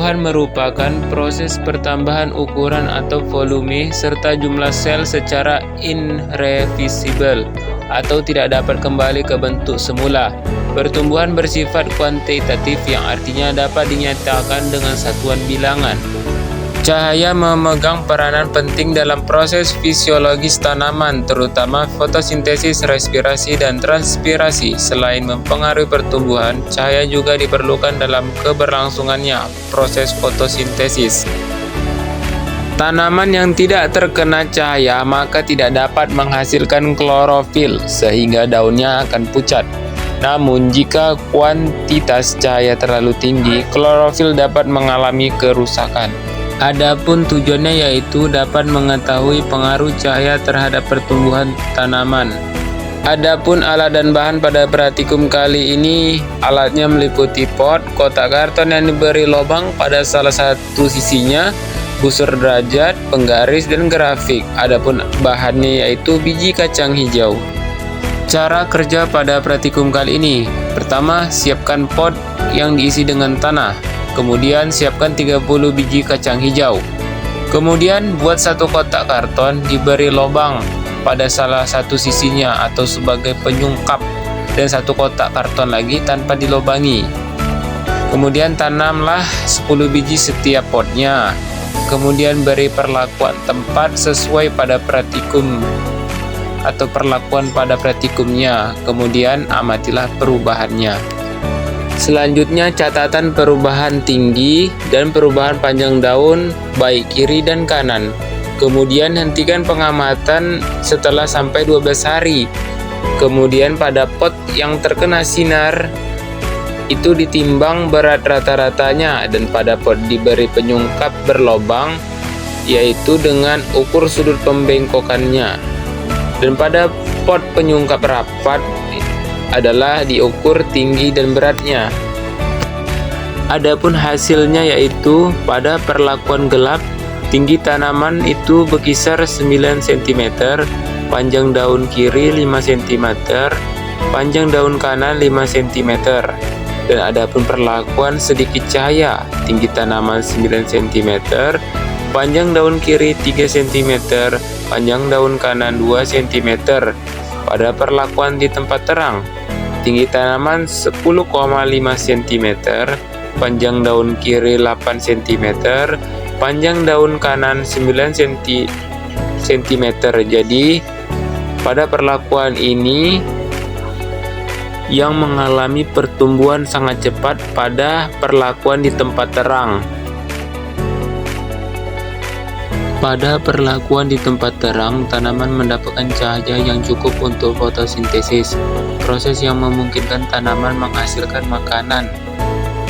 Pertumbuhan merupakan proses pertambahan ukuran atau volume serta jumlah sel secara irreversibel atau tidak dapat kembali ke bentuk semula. Pertumbuhan bersifat kuantitatif yang artinya dapat dinyatakan dengan satuan bilangan. Cahaya memegang peranan penting dalam proses fisiologis tanaman, terutama fotosintesis, respirasi, dan transpirasi. Selain mempengaruhi pertumbuhan, cahaya juga diperlukan dalam keberlangsungannya proses fotosintesis. Tanaman yang tidak terkena cahaya maka tidak dapat menghasilkan klorofil, sehingga daunnya akan pucat. Namun, jika kuantitas cahaya terlalu tinggi, klorofil dapat mengalami kerusakan. Adapun tujuannya yaitu dapat mengetahui pengaruh cahaya terhadap pertumbuhan tanaman. Adapun alat dan bahan pada praktikum kali ini, alatnya meliputi pot, kotak karton yang diberi lubang pada salah satu sisinya, busur derajat, penggaris, dan grafik. Adapun bahannya yaitu biji kacang hijau. Cara kerja pada praktikum kali ini: pertama, siapkan pot yang diisi dengan tanah. Kemudian siapkan 30 biji kacang hijau. Kemudian buat satu kotak karton, diberi lubang pada salah satu sisinya atau sebagai penyungkap, dan satu kotak karton lagi tanpa dilubangi. Kemudian tanamlah 10 biji setiap potnya. Kemudian beri perlakuan tempat sesuai pada praktikum atau perlakuan pada praktikumnya. Kemudian amatilah perubahannya. Selanjutnya, catatan perubahan tinggi dan perubahan panjang daun baik kiri dan kanan. Kemudian hentikan pengamatan setelah sampai 12 hari. Kemudian pada pot yang terkena sinar itu ditimbang berat rata-ratanya, dan pada pot diberi penyungkap berlobang yaitu dengan ukur sudut pembengkokannya. Dan pada pot penyungkap rapat adalah diukur tinggi dan beratnya. Adapun hasilnya yaitu pada perlakuan gelap, tinggi tanaman itu berkisar 9 cm, panjang daun kiri 5 cm, panjang daun kanan 5 cm. Dan adapun perlakuan sedikit cahaya, tinggi tanaman 9 cm, panjang daun kiri 3 cm, panjang daun kanan 2 cm. Pada perlakuan di tempat terang, tinggi tanaman 10,5 cm, panjang daun kiri 8 cm, panjang daun kanan 9 cm. Jadi, pada perlakuan ini yang mengalami pertumbuhan sangat cepat pada perlakuan di tempat terang. Pada perlakuan di tempat terang, tanaman mendapatkan cahaya yang cukup untuk fotosintesis, proses yang memungkinkan tanaman menghasilkan makanan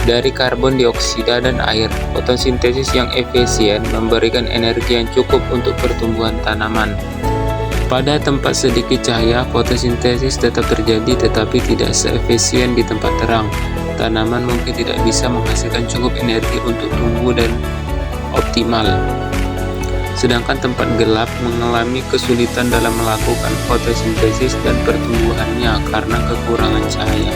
dari karbon dioksida dan air. Fotosintesis yang efisien memberikan energi yang cukup untuk pertumbuhan tanaman. Pada tempat sedikit cahaya, fotosintesis tetap terjadi tetapi tidak seefisien di tempat terang. Tanaman mungkin tidak bisa menghasilkan cukup energi untuk tumbuh dan optimal. Sedangkan tempat gelap mengalami kesulitan dalam melakukan fotosintesis dan pertumbuhannya karena kekurangan cahaya.